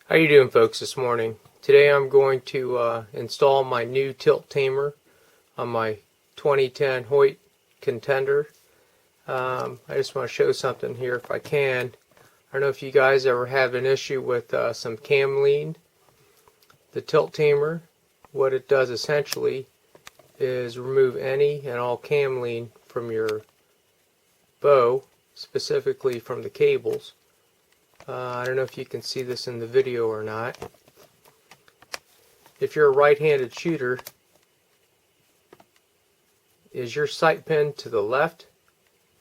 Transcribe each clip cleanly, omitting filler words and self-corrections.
How you doing, folks, this morning? Today I'm going to install my new tilt tamer on my 2010 Hoyt Contender. I just want to show something here if I can. I don't know if you guys ever have an issue with some cam lean. The tilt tamer, what it does essentially is remove any and all cam lean from your bow, specifically from the cables. I don't know if you can see this in the video or not. If you're a right-handed shooter, is your sight pin to the left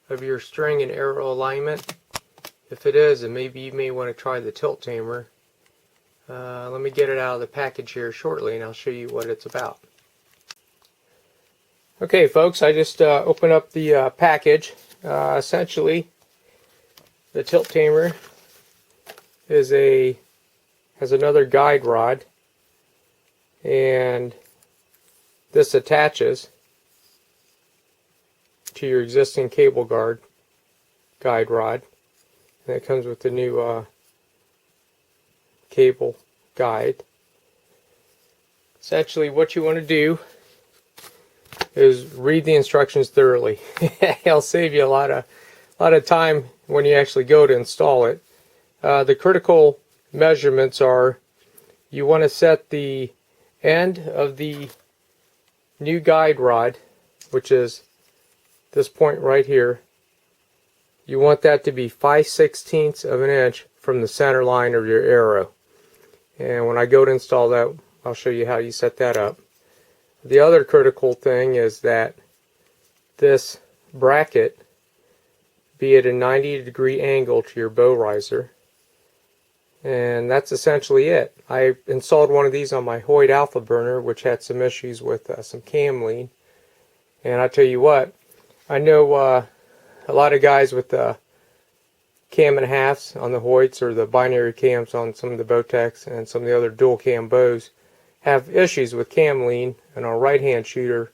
of your string and arrow alignment? If it is, then maybe you may want to try the tilt tamer. Let me get it out of the package here shortly and I'll show you what it's about. Okay, folks, I just opened up the package. Essentially, the tilt tamer has another guide rod, and this attaches to your existing cable guide rod, and it comes with the new cable guide. Essentially, what you want to do is read the instructions thoroughly. It'll save you a lot of time when you actually go to install it. The critical measurements are: you want to set the end of the new guide rod, which is this point right here. You want that to be 5/16 of an inch from the center line of your arrow. And when I go to install that, I'll show you how you set that up. The other critical thing is that this bracket be at a 90-degree angle to your bow riser. And that's essentially it. I installed one of these on my Hoyt Alpha burner, which had some issues with some cam lean. And I tell you what, I know a lot of guys with the cam and halves on the Hoyts, or the binary cams on some of the Bowtechs and some of the other dual cam bows, have issues with cam lean. And on a right hand shooter,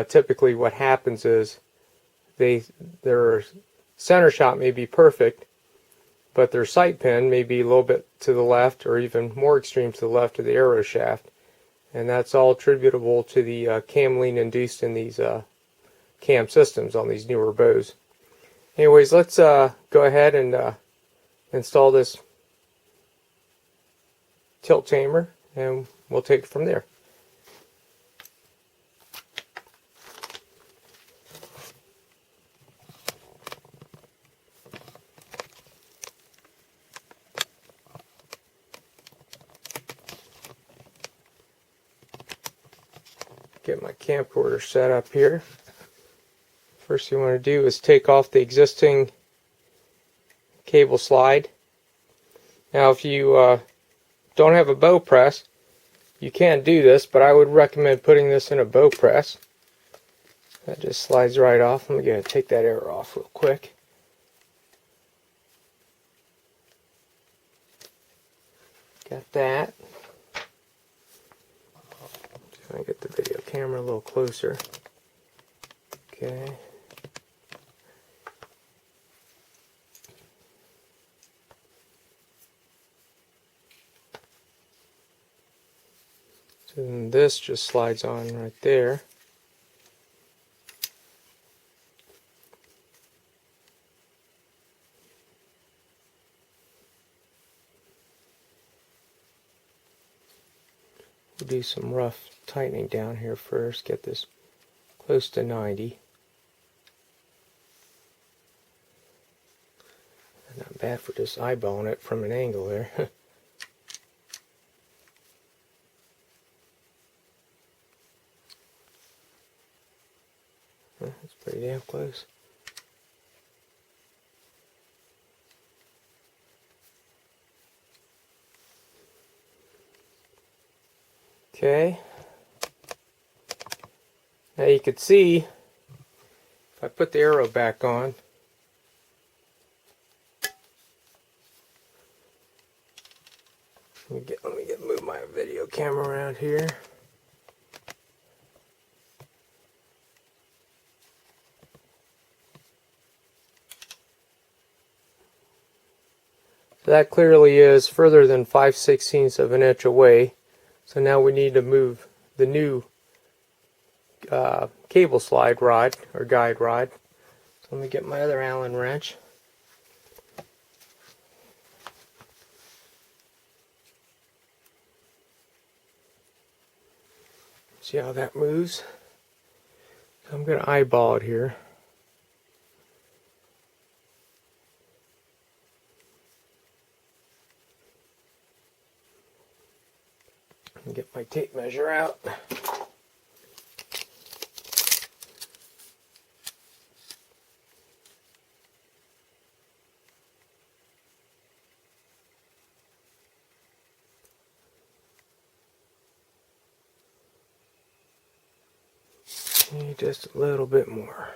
typically what happens is their center shot may be perfect, but their sight pin may be a little bit to the left, or even more extreme to the left of the arrow shaft, and that's all attributable to the cam lean induced in these cam systems on these newer bows. Anyways, let's go ahead and install this tilt tamer, and we'll take it from there. Get my camcorder set up here. First thing you want to do is take off the existing cable slide. Now if you don't have a bow press, you can do this, but I would recommend putting this in a bow press. That just slides right off. Let me go ahead and take that arrow off real quick. Got that. Try to get the video camera a little closer. Okay. So then this just slides on right there. We'll do some rough tightening down here first, get this close to 90. Not bad for just eyeballing it from an angle there. That's pretty damn close. Okay. Now you can see, if I put the arrow back on, let me move my video camera around here. So that clearly is further than 5/16 of an inch away. So now we need to move the new cable slide rod or guide rod. So let me get my other Allen wrench. See how that moves? So I'm going to eyeball it here. And get my tape measure out. Just a little bit more.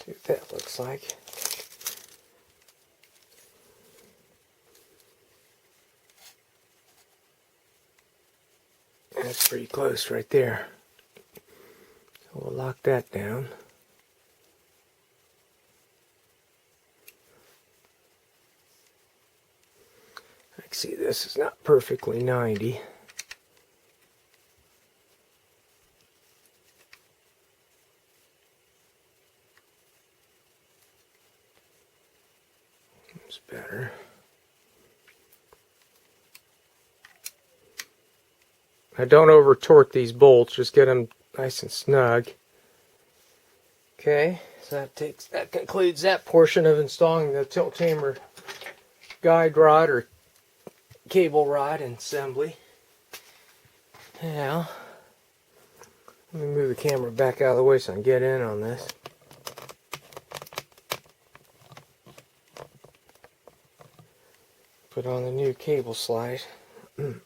See what that looks like. That's pretty close right there. So we'll lock that down. See, this is not perfectly 90. It's better. Now don't over torque these bolts, just get them nice and snug. Okay, so that concludes that portion of installing the tilt tamer guide rod or cable rod and assembly. Now, let me move the camera back out of the way so I can get in on this. Put on the new cable slide. Put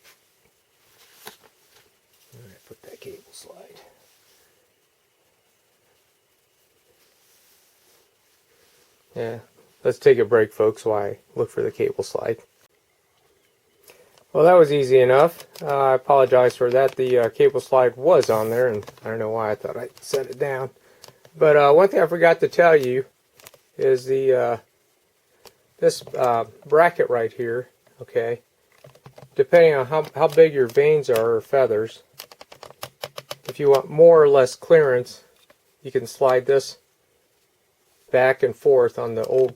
that cable slide. Yeah, let's take a break, folks, while I look for the cable slide. Well, that was easy enough. I apologize for that. The cable slide was on there, and I don't know why I thought I'd set it down. But one thing I forgot to tell you is this bracket right here, okay, depending on how big your vanes are or feathers, if you want more or less clearance, you can slide this back and forth on the old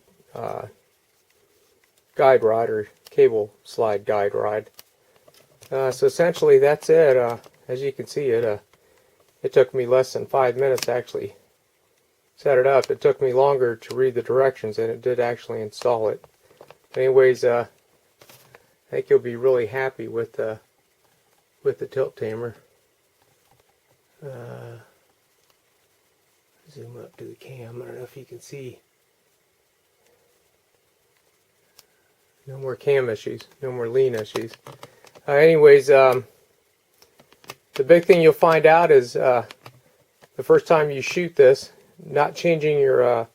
guide rod or cable slide guide rod. So essentially that's it. As you can see, it took me less than 5 minutes to actually set it up. It took me longer to read the directions than it did actually install it. Anyways, I think you'll be really happy with the tilt tamer. Zoom up to the cam. I don't know if you can see. No more cam issues. No more lean issues. Anyways, the big thing you'll find out is the first time you shoot this, not changing your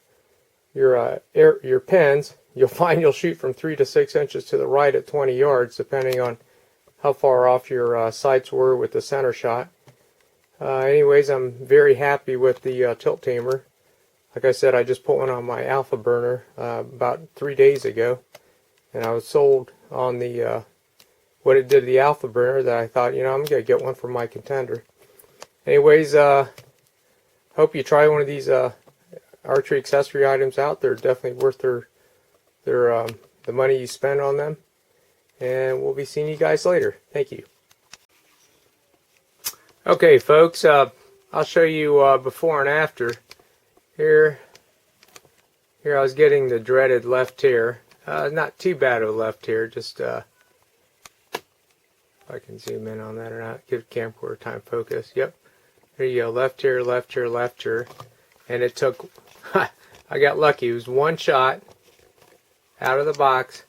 pins, you'll find you'll shoot from 3 to 6 inches to the right at 20 yards, depending on how far off your sights were with the center shot. Anyways, I'm very happy with the tilt tamer. Like I said, I just put one on my alpha burner about 3 days ago. And I was sold on the what it did to the alpha burner that I thought, I'm going to get one for my contender. Anyways, hope you try one of these archery accessory items out. They're definitely worth the money you spend on them. And we'll be seeing you guys later. Thank you. Okay, folks, I'll show you before and after. Here I was getting the dreaded left tear. Not too bad of a left tear, just if I can zoom in on that or not, give camcorder time focus. Yep, there you go, left tear, left tear, left tear. And it took, I got lucky, it was one shot out of the box,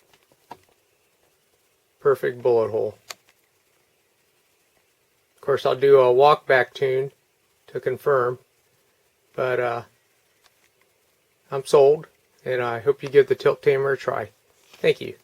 perfect bullet hole. Of course, I'll do a walk back tune to confirm, but I'm sold. And I hope you give the tilt tamer a try. Thank you.